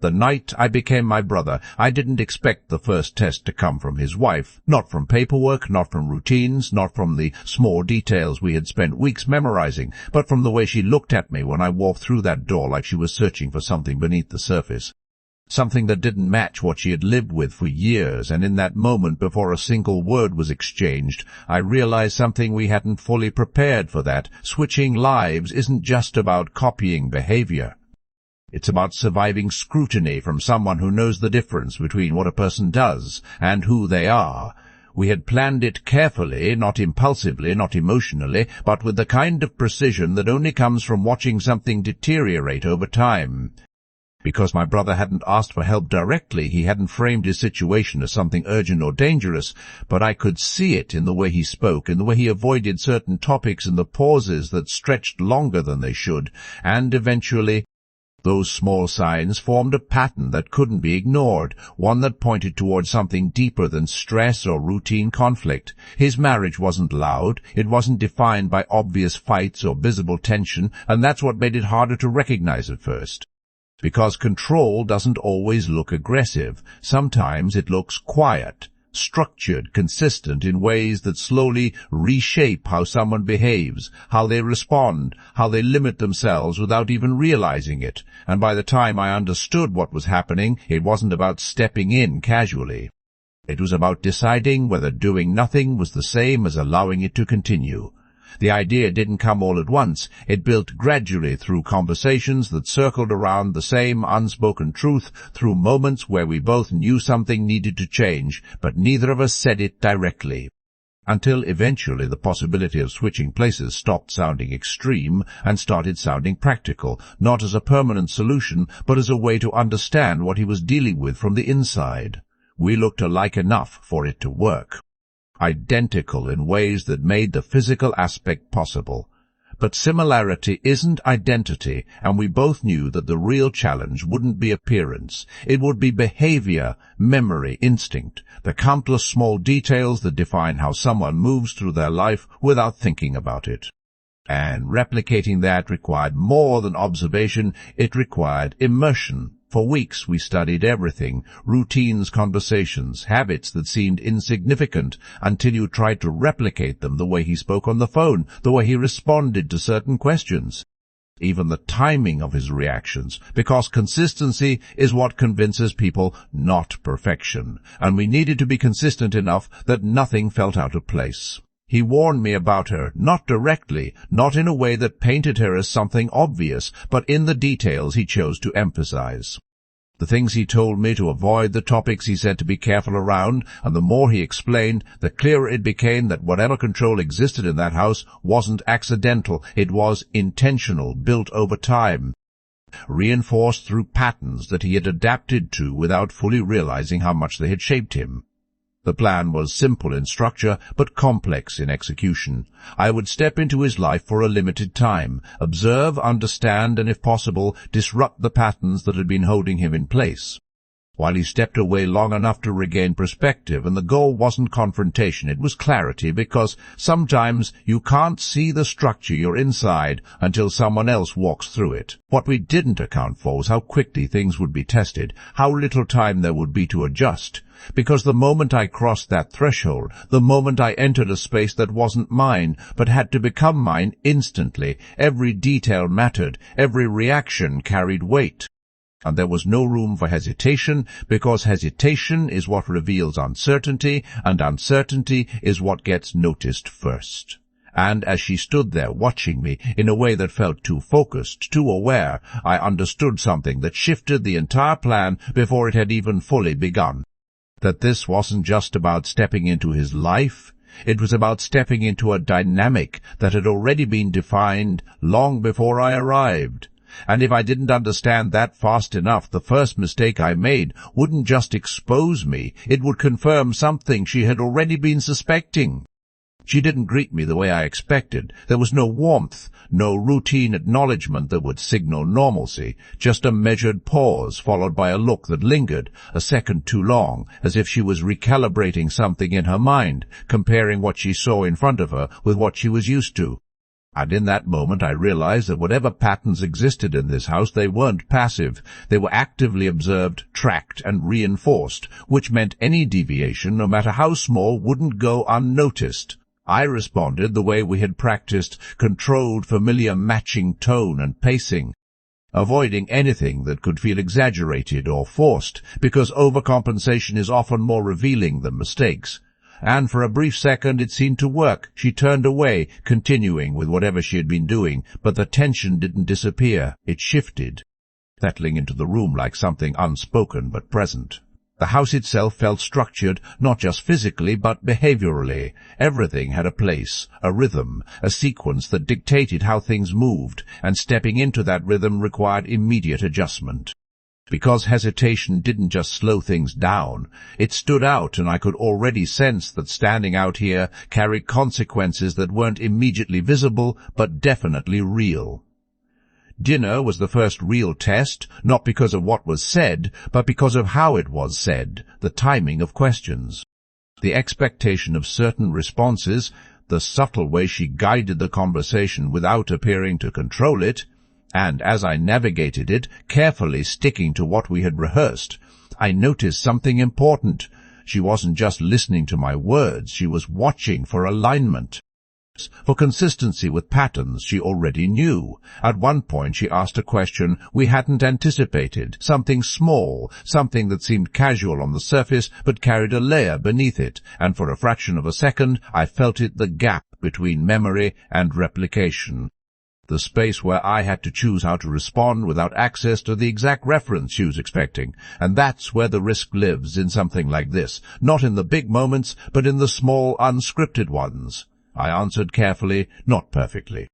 The night I became my brother, I didn't expect the first test to come from his wife, not from paperwork, not from routines, not from the small details we had spent weeks memorizing, but from the way she looked at me when I walked through that door like she was searching for something beneath the surface. Something that didn't match what she had lived with for years, and in that moment before a single word was exchanged, I realized something we hadn't fully prepared for that. Switching lives isn't just about copying behavior. It's about surviving scrutiny from someone who knows the difference between what a person does and who they are. We had planned it carefully, not impulsively, not emotionally, but with the kind of precision that only comes from watching something deteriorate over time. Because my brother hadn't asked for help directly, he hadn't framed his situation as something urgent or dangerous, but I could see it in the way he spoke, in the way he avoided certain topics, in the pauses that stretched longer than they should, and eventually those small signs formed a pattern that couldn't be ignored, one that pointed towards something deeper than stress or routine conflict. His marriage wasn't loud, it wasn't defined by obvious fights or visible tension, and that's what made it harder to recognize at first. Because control doesn't always look aggressive. Sometimes it looks quiet, structured, consistent in ways that slowly reshape how someone behaves, how they respond, how they limit themselves without even realizing it. And by the time I understood what was happening, it wasn't about stepping in casually. It was about deciding whether doing nothing was the same as allowing it to continue. The idea didn't come all at once. It built gradually through conversations that circled around the same unspoken truth, through moments where we both knew something needed to change, but neither of us said it directly. Until eventually the possibility of switching places stopped sounding extreme and started sounding practical, not as a permanent solution, but as a way to understand what he was dealing with from the inside. We looked alike enough for it to work. Identical in ways that made the physical aspect possible. But similarity isn't identity, and we both knew that the real challenge wouldn't be appearance. It would be behavior, memory, instinct, the countless small details that define how someone moves through their life without thinking about it. And replicating that required more than observation, it required immersion. For weeks we studied everything, routines, conversations, habits that seemed insignificant, until you tried to replicate them, the way he spoke on the phone, the way he responded to certain questions. Even the timing of his reactions, because consistency is what convinces people, not perfection, and we needed to be consistent enough that nothing felt out of place. He warned me about her, not directly, not in a way that painted her as something obvious, but in the details he chose to emphasize. The things he told me to avoid, the topics he said to be careful around, and the more he explained, the clearer it became that whatever control existed in that house wasn't accidental, it was intentional, built over time, reinforced through patterns that he had adapted to without fully realizing how much they had shaped him. The plan was simple in structure, but complex in execution. I would step into his life for a limited time, observe, understand, and if possible, disrupt the patterns that had been holding him in place. While he stepped away long enough to regain perspective, and the goal wasn't confrontation, it was clarity, because sometimes you can't see the structure you're inside until someone else walks through it. What we didn't account for was how quickly things would be tested, how little time there would be to adjust. Because the moment I crossed that threshold, the moment I entered a space that wasn't mine, but had to become mine instantly, every detail mattered, every reaction carried weight. And there was no room for hesitation, because hesitation is what reveals uncertainty, and uncertainty is what gets noticed first. And as she stood there watching me in a way that felt too focused, too aware, I understood something that shifted the entire plan before it had even fully begun. That this wasn't just about stepping into his life, it was about stepping into a dynamic that had already been defined long before I arrived. And if I didn't understand that fast enough, the first mistake I made wouldn't just expose me, it would confirm something she had already been suspecting. She didn't greet me the way I expected. There was no warmth, no routine acknowledgement that would signal normalcy, just a measured pause followed by a look that lingered, a second too long, as if she was recalibrating something in her mind, comparing what she saw in front of her with what she was used to. And in that moment I realized that whatever patterns existed in this house, they weren't passive. They were actively observed, tracked, and reinforced, which meant any deviation, no matter how small, wouldn't go unnoticed. I responded the way we had practiced, controlled, familiar matching tone and pacing, avoiding anything that could feel exaggerated or forced, because overcompensation is often more revealing than mistakes. And for a brief second it seemed to work. She turned away, continuing with whatever she had been doing, but the tension didn't disappear. It shifted, settling into the room like something unspoken but present. The house itself felt structured, not just physically, but behaviorally. Everything had a place, a rhythm, a sequence that dictated how things moved, and stepping into that rhythm required immediate adjustment. Because hesitation didn't just slow things down, it stood out, and I could already sense that standing out here carried consequences that weren't immediately visible, but definitely real. Dinner was the first real test, not because of what was said, but because of how it was said, the timing of questions, the expectation of certain responses, the subtle way she guided the conversation without appearing to control it, and as I navigated it, carefully sticking to what we had rehearsed, I noticed something important. She wasn't just listening to my words, she was watching for alignment, for consistency with patterns she already knew. At one point she asked a question we hadn't anticipated, something small, something that seemed casual on the surface but carried a layer beneath it, and for a fraction of a second I felt it, the gap between memory and replication. The space where I had to choose how to respond without access to the exact reference she was expecting. And that's where the risk lives in something like this, not in the big moments, but in the small, unscripted ones. I answered carefully, not perfectly,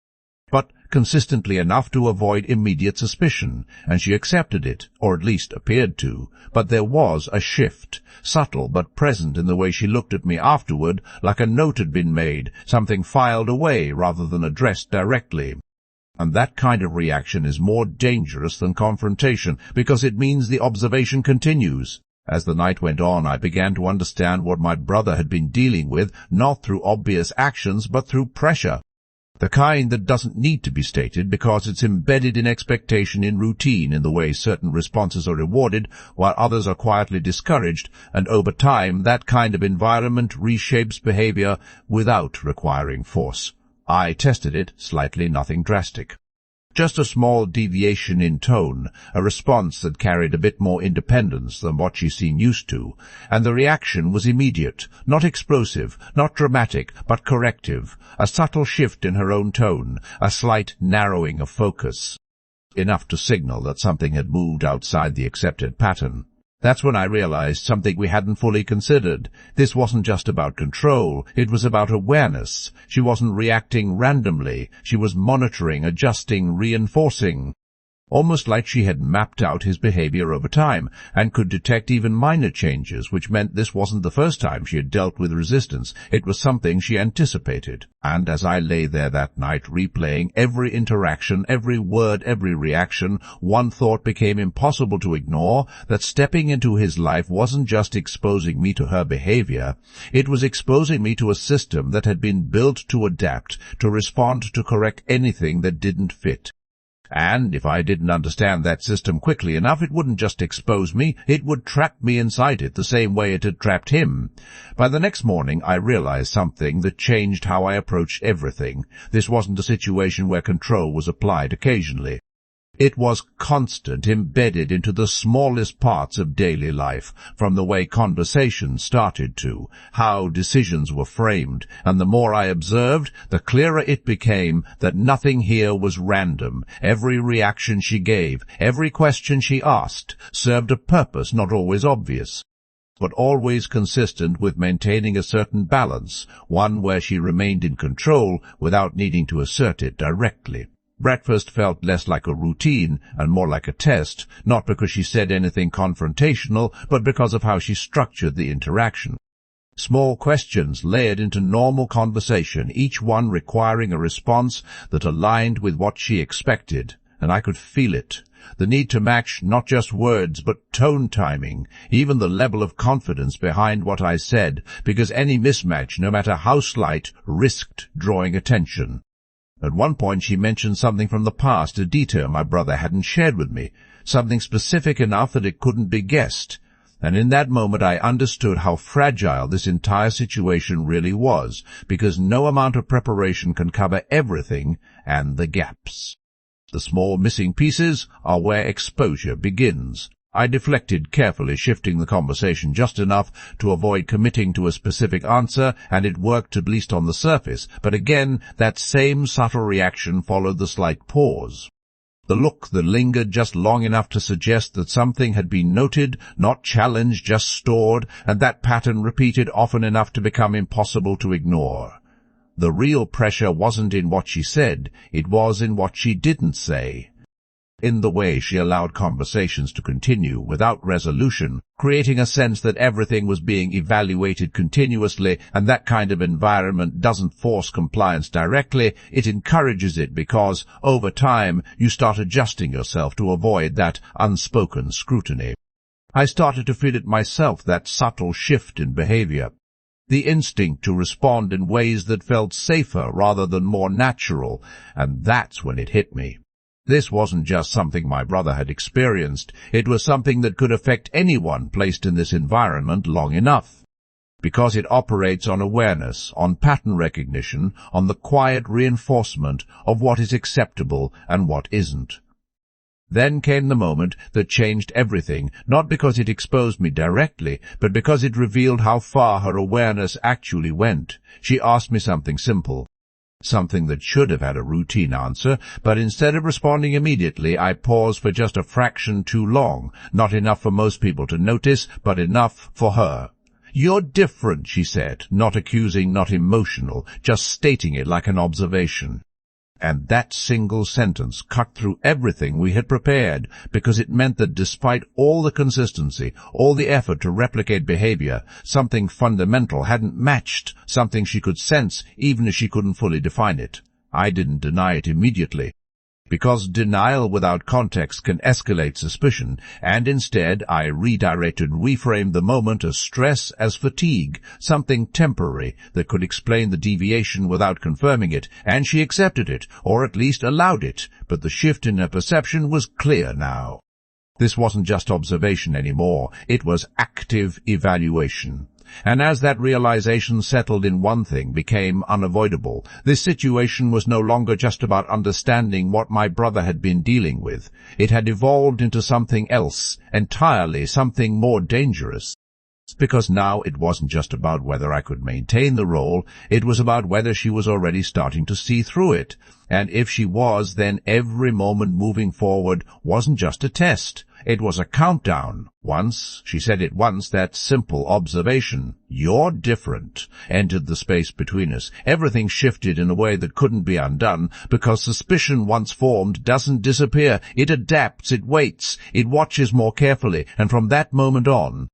but consistently enough to avoid immediate suspicion, and she accepted it, or at least appeared to. But there was a shift, subtle but present in the way she looked at me afterward, like a note had been made, something filed away rather than addressed directly. And that kind of reaction is more dangerous than confrontation, because it means the observation continues. As the night went on, I began to understand what my brother had been dealing with, not through obvious actions, but through pressure. The kind that doesn't need to be stated because it's embedded in expectation, in routine, in the way certain responses are rewarded while others are quietly discouraged, and over time that kind of environment reshapes behavior without requiring force. I tested it, slightly, nothing drastic. Just a small deviation in tone, a response that carried a bit more independence than what she seemed used to, and the reaction was immediate, not explosive, not dramatic, but corrective, a subtle shift in her own tone, a slight narrowing of focus, enough to signal that something had moved outside the accepted pattern. That's when I realized something we hadn't fully considered. This wasn't just about control, it was about awareness. She wasn't reacting randomly, she was monitoring, adjusting, reinforcing. Almost like she had mapped out his behavior over time, and could detect even minor changes, which meant this wasn't the first time she had dealt with resistance. It was something she anticipated. And as I lay there that night, replaying every interaction, every word, every reaction, one thought became impossible to ignore, that stepping into his life wasn't just exposing me to her behavior, it was exposing me to a system that had been built to adapt, to respond, to correct anything that didn't fit. And if I didn't understand that system quickly enough, it wouldn't just expose me, it would trap me inside it the same way it had trapped him. By the next morning I realized something that changed how I approached everything. This wasn't a situation where control was applied occasionally. It was constant, embedded into the smallest parts of daily life, from the way conversations started to, how decisions were framed, and the more I observed, the clearer it became that nothing here was random. Every reaction she gave, every question she asked, served a purpose not always obvious, but always consistent with maintaining a certain balance, one where she remained in control without needing to assert it directly. Breakfast felt less like a routine and more like a test, not because she said anything confrontational, but because of how she structured the interaction. Small questions layered into normal conversation, each one requiring a response that aligned with what she expected, and I could feel it. The need to match not just words, but tone timing, even the level of confidence behind what I said, because any mismatch, no matter how slight, risked drawing attention. At one point she mentioned something from the past, a detail my brother hadn't shared with me, something specific enough that it couldn't be guessed. And in that moment I understood how fragile this entire situation really was, because no amount of preparation can cover everything and the gaps. The small missing pieces are where exposure begins. I deflected carefully, shifting the conversation just enough to avoid committing to a specific answer, and it worked at least on the surface. But again, that same subtle reaction followed the slight pause. The look that lingered just long enough to suggest that something had been noted, not challenged, just stored, and that pattern repeated often enough to become impossible to ignore. The real pressure wasn't in what she said, it was in what she didn't say. In the way she allowed conversations to continue without resolution, creating a sense that everything was being evaluated continuously, and that kind of environment doesn't force compliance directly, it encourages it because, over time, you start adjusting yourself to avoid that unspoken scrutiny. I started to feel it myself, that subtle shift in behavior. The instinct to respond in ways that felt safer rather than more natural, and that's when it hit me. This wasn't just something my brother had experienced, it was something that could affect anyone placed in this environment long enough. Because it operates on awareness, on pattern recognition, on the quiet reinforcement of what is acceptable and what isn't. Then came the moment that changed everything, not because it exposed me directly, but because it revealed how far her awareness actually went. She asked me something simple. Something that should have had a routine answer, but instead of responding immediately, I paused for just a fraction too long, not enough for most people to notice, but enough for her. "You're different," she said, not accusing, not emotional, just stating it like an observation. And that single sentence cut through everything we had prepared, because it meant that despite all the consistency, all the effort to replicate behavior, something fundamental hadn't matched, something she could sense even if she couldn't fully define it. I didn't deny it immediately, because denial without context can escalate suspicion, and instead I redirected and reframed the moment as stress, as fatigue, something temporary that could explain the deviation without confirming it, and she accepted it, or at least allowed it, but the shift in her perception was clear now. This wasn't just observation anymore, it was active evaluation. And as that realization settled in, one thing became unavoidable. This situation was no longer just about understanding what my brother had been dealing with. It had evolved into something else, entirely, something more dangerous. Because now it wasn't just about whether I could maintain the role, it was about whether she was already starting to see through it. And if she was, then every moment moving forward wasn't just a test. It was a countdown. Once, she said it once, that simple observation, "You're different," entered the space between us. Everything shifted in a way that couldn't be undone, because suspicion once formed doesn't disappear. It adapts, it waits, it watches more carefully, and from that moment on,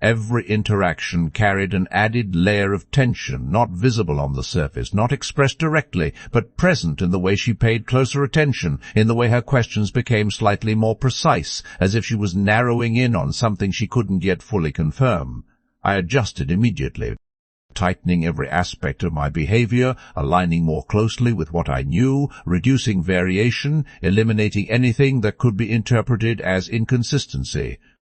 every interaction carried an added layer of tension, not visible on the surface, not expressed directly, but present in the way she paid closer attention, in the way her questions became slightly more precise, as if she was narrowing in on something she couldn't yet fully confirm. I adjusted immediately, tightening every aspect of my behavior, aligning more closely with what I knew, reducing variation, eliminating anything that could be interpreted as inconsistency.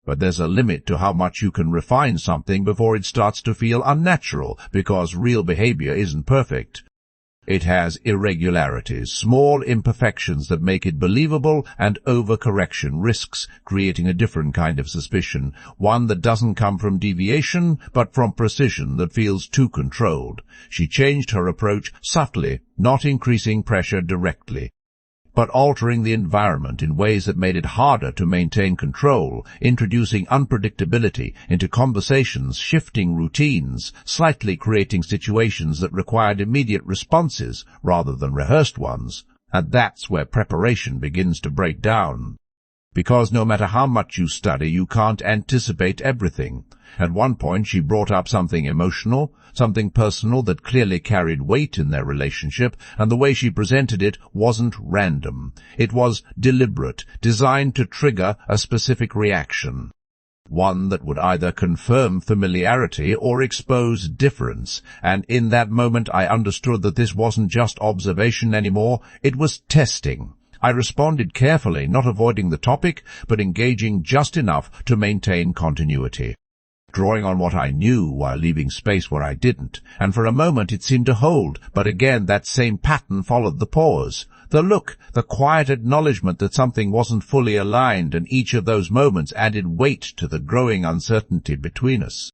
But there's a limit to how much you can refine something before it starts to feel unnatural, because real behavior isn't perfect. It has irregularities, small imperfections that make it believable, and overcorrection risks creating a different kind of suspicion, one that doesn't come from deviation, but from precision that feels too controlled. She changed her approach subtly, not increasing pressure directly, but altering the environment in ways that made it harder to maintain control, introducing unpredictability into conversations, shifting routines, slightly creating situations that required immediate responses rather than rehearsed ones. And that's where preparation begins to break down. Because no matter how much you study, you can't anticipate everything. At one point she brought up something emotional, something personal that clearly carried weight in their relationship, and the way she presented it wasn't random. It was deliberate, designed to trigger a specific reaction. one that would either confirm familiarity or expose difference, and in that moment I understood that this wasn't just observation anymore, it was testing. I responded carefully, not avoiding the topic, but engaging just enough to maintain continuity, drawing on what I knew while leaving space where I didn't, and for a moment it seemed to hold, but again that same pattern followed the pause. The look, the quiet acknowledgement that something wasn't fully aligned, and each of those moments added weight to the growing uncertainty between us.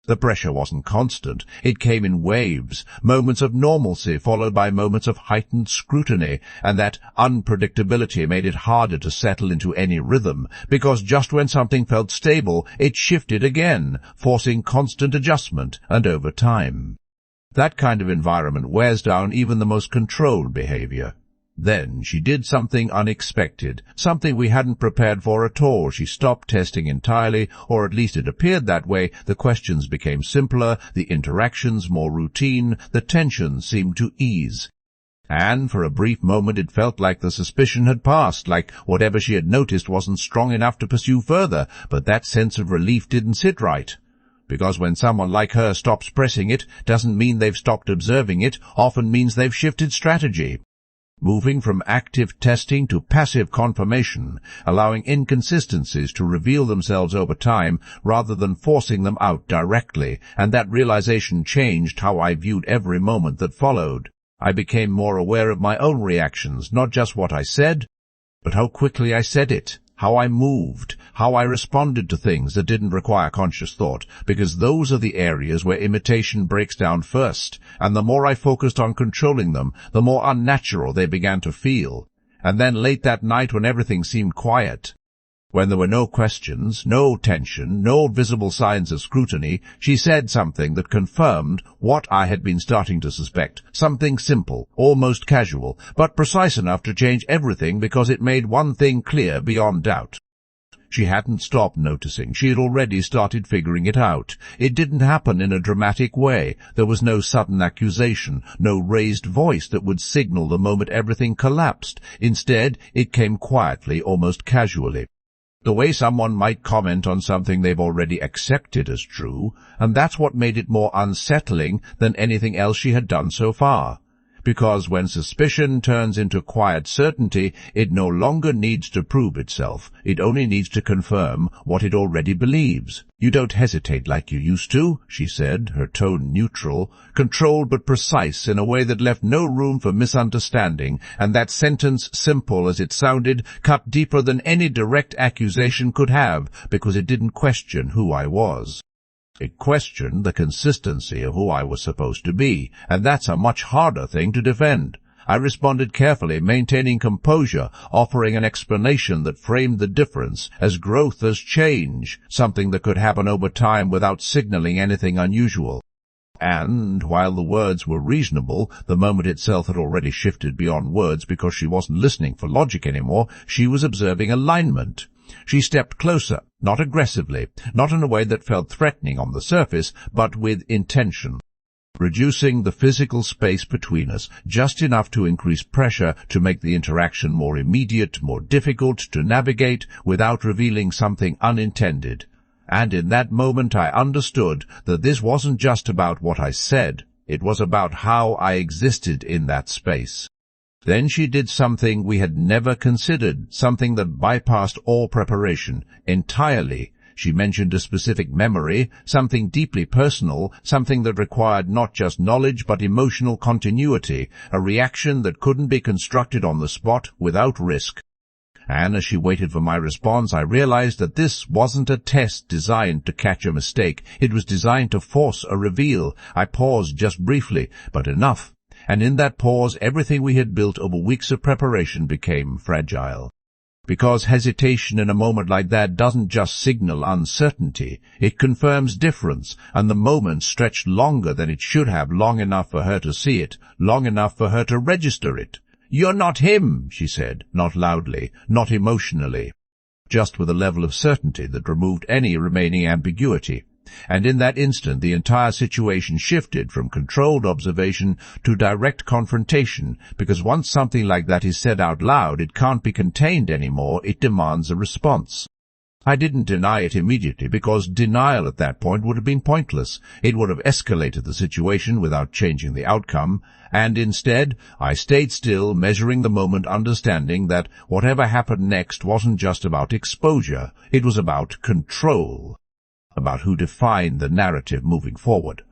The pressure wasn't constant. It came in waves, moments of normalcy followed by moments of heightened scrutiny, and that unpredictability made it harder to settle into any rhythm, because just when something felt stable, it shifted again, forcing constant adjustment, and over time. That kind of environment wears down even the most controlled behavior. Then she did something unexpected, something we hadn't prepared for at all. She stopped testing entirely, or at least it appeared that way. The questions became simpler, the interactions more routine, the tension seemed to ease. And for a brief moment it felt like the suspicion had passed, like whatever she had noticed wasn't strong enough to pursue further, but that sense of relief didn't sit right. Because when someone like her stops pressing it, doesn't mean they've stopped observing it, often means they've shifted strategy. Moving from active testing to passive confirmation, allowing inconsistencies to reveal themselves over time rather than forcing them out directly, and that realization changed how I viewed every moment that followed. I became more aware of my own reactions, not just what I said, but how quickly I said it, how I moved, how I responded to things that didn't require conscious thought, because those are the areas where imitation breaks down first, and the more I focused on controlling them, the more unnatural they began to feel. And then late that night when everything seemed quiet, when there were no questions, no tension, no visible signs of scrutiny, she said something that confirmed what I had been starting to suspect, something simple, almost casual, but precise enough to change everything because it made one thing clear beyond doubt. She hadn't stopped noticing. She had already started figuring it out. It didn't happen in a dramatic way. There was no sudden accusation, no raised voice that would signal the moment everything collapsed. Instead, it came quietly, almost casually. The way someone might comment on something they've already accepted as true, and that's what made it more unsettling than anything else she had done so far. Because when suspicion turns into quiet certainty, it no longer needs to prove itself. It only needs to confirm what it already believes. "You don't hesitate like you used to," she said, her tone neutral, controlled but precise in a way that left no room for misunderstanding, and that sentence, simple as it sounded, cut deeper than any direct accusation could have, because it didn't question who I was. It questioned the consistency of who I was supposed to be, and that's a much harder thing to defend. I responded carefully, maintaining composure, offering an explanation that framed the difference as growth as change, something that could happen over time without signaling anything unusual. And, while the words were reasonable, the moment itself had already shifted beyond words because she wasn't listening for logic anymore. She was observing alignment. She stepped closer, not aggressively, not in a way that felt threatening on the surface, but with intention, reducing the physical space between us just enough to increase pressure to make the interaction more immediate, more difficult to navigate without revealing something unintended. And in that moment I understood that this wasn't just about what I said, it was about how I existed in that space. Then she did something we had never considered, something that bypassed all preparation, entirely. She mentioned a specific memory, something deeply personal, something that required not just knowledge but emotional continuity, a reaction that couldn't be constructed on the spot without risk. And as she waited for my response, I realized that this wasn't a test designed to catch a mistake. It was designed to force a reveal. I paused just briefly, but enough. And in that pause, everything we had built over weeks of preparation became fragile. Because hesitation in a moment like that doesn't just signal uncertainty, it confirms difference, and the moment stretched longer than it should have, long enough for her to see it, long enough for her to register it. "You're not him," she said, not loudly, not emotionally, just with a level of certainty that removed any remaining ambiguity. And in that instant the entire situation shifted from controlled observation to direct confrontation, because once something like that is said out loud, it can't be contained anymore, it demands a response. I didn't deny it immediately because denial at that point would have been pointless. It would have escalated the situation without changing the outcome, and instead I stayed still, measuring the moment, understanding that whatever happened next wasn't just about exposure, it was about control, about who defined the narrative moving forward.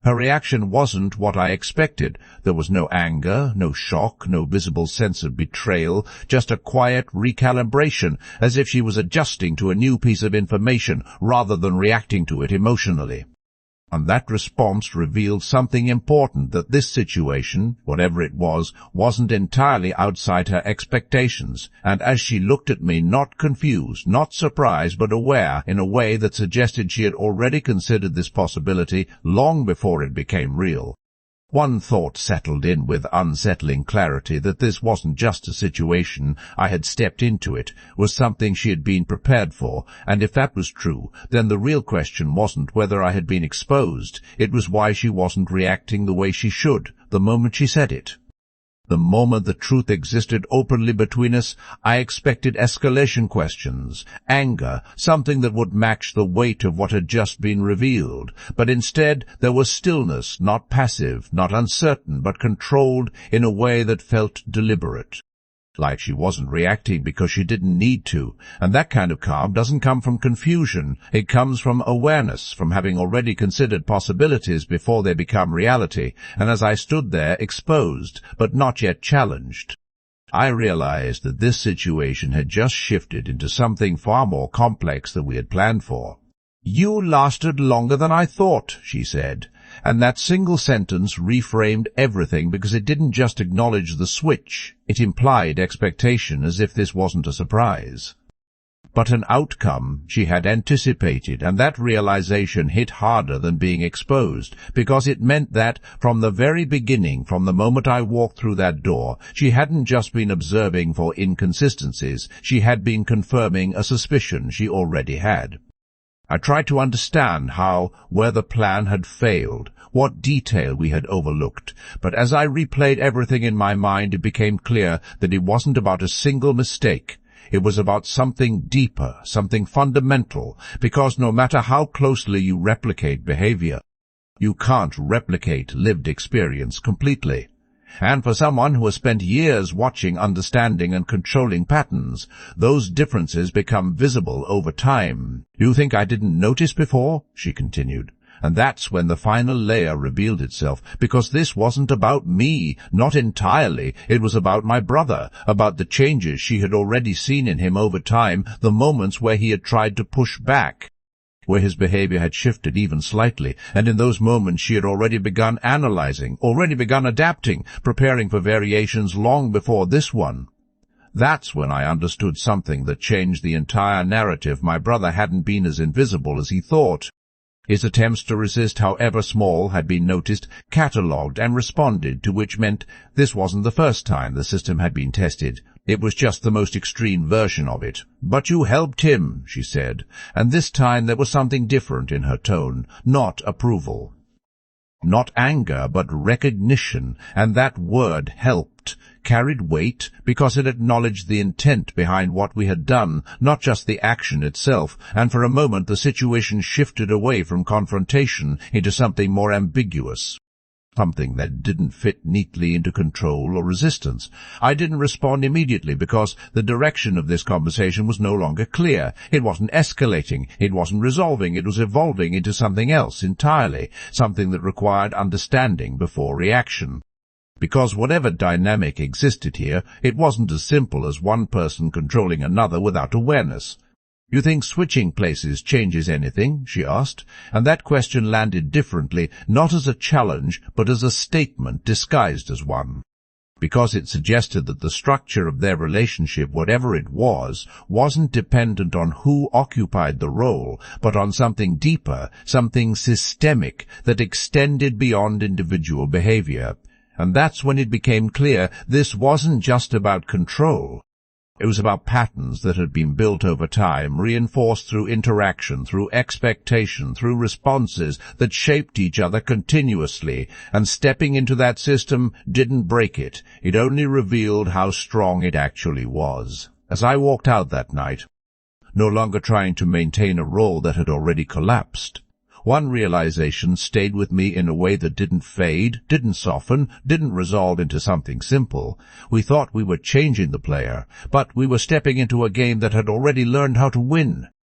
Her reaction wasn't what I expected. There was no anger, no shock, no visible sense of betrayal, just a quiet recalibration, as if she was adjusting to a new piece of information rather than reacting to it emotionally. And that response revealed something important, that this situation, whatever it was, wasn't entirely outside her expectations, and as she looked at me, not confused, not surprised, but aware, in a way that suggested she had already considered this possibility long before it became real. One thought settled in with unsettling clarity, that this wasn't just a situation I had stepped into, it was something she had been prepared for, and if that was true, then the real question wasn't whether I had been exposed, it was why she wasn't reacting the way she should, the moment she said it. The moment the truth existed openly between us, I expected escalation questions, anger, something that would match the weight of what had just been revealed. But instead there was stillness, not passive, not uncertain, but controlled in a way that felt deliberate. Like she wasn't reacting because she didn't need to, and that kind of calm doesn't come from confusion. It comes from awareness, from having already considered possibilities before they become reality, and as I stood there, exposed, but not yet challenged, I realized that this situation had just shifted into something far more complex than we had planned for. "You lasted longer than I thought," she said, and that single sentence reframed everything because it didn't just acknowledge the switch, it implied expectation, as if this wasn't a surprise. But an outcome she had anticipated, and that realization hit harder than being exposed, because it meant that, from the very beginning, from the moment I walked through that door, she hadn't just been observing for inconsistencies, she had been confirming a suspicion she already had. I tried to understand how, where the plan had failed, what detail we had overlooked, but as I replayed everything in my mind, it became clear that it wasn't about a single mistake. It was about something deeper, something fundamental, because no matter how closely you replicate behavior, you can't replicate lived experience completely. And for someone who has spent years watching, understanding, and controlling patterns, those differences become visible over time. "You think I didn't notice before?" she continued. And that's when the final layer revealed itself, because this wasn't about me, not entirely. It was about my brother, about the changes she had already seen in him over time, the moments where he had tried to push back, where his behavior had shifted even slightly, and in those moments she had already begun analyzing, already begun adapting, preparing for variations long before this one. That's when I understood something that changed the entire narrative. My brother hadn't been as invisible as he thought. His attempts to resist, however small, had been noticed, catalogued, and responded to, which meant this wasn't the first time the system had been tested. It was just the most extreme version of it. "But you helped him," she said, and this time there was something different in her tone, not approval. Not anger, but recognition, and that word, helped, carried weight because it acknowledged the intent behind what we had done, not just the action itself, and for a moment the situation shifted away from confrontation into something more ambiguous. Something that didn't fit neatly into control or resistance. I didn't respond immediately because the direction of this conversation was no longer clear. It wasn't escalating, it wasn't resolving, it was evolving into something else entirely, something that required understanding before reaction. Because whatever dynamic existed here, it wasn't as simple as one person controlling another without awareness. "You think switching places changes anything?" she asked, and that question landed differently, not as a challenge, but as a statement disguised as one. Because it suggested that the structure of their relationship, whatever it was, wasn't dependent on who occupied the role, but on something deeper, something systemic, that extended beyond individual behavior. And that's when it became clear this wasn't just about control. It was about patterns that had been built over time, reinforced through interaction, through expectation, through responses that shaped each other continuously, and stepping into that system didn't break it. It only revealed how strong it actually was. As I walked out that night, no longer trying to maintain a role that had already collapsed. One realization stayed with me in a way that didn't fade, didn't soften, didn't resolve into something simple. We thought we were changing the player, but we were stepping into a game that had already learned how to win.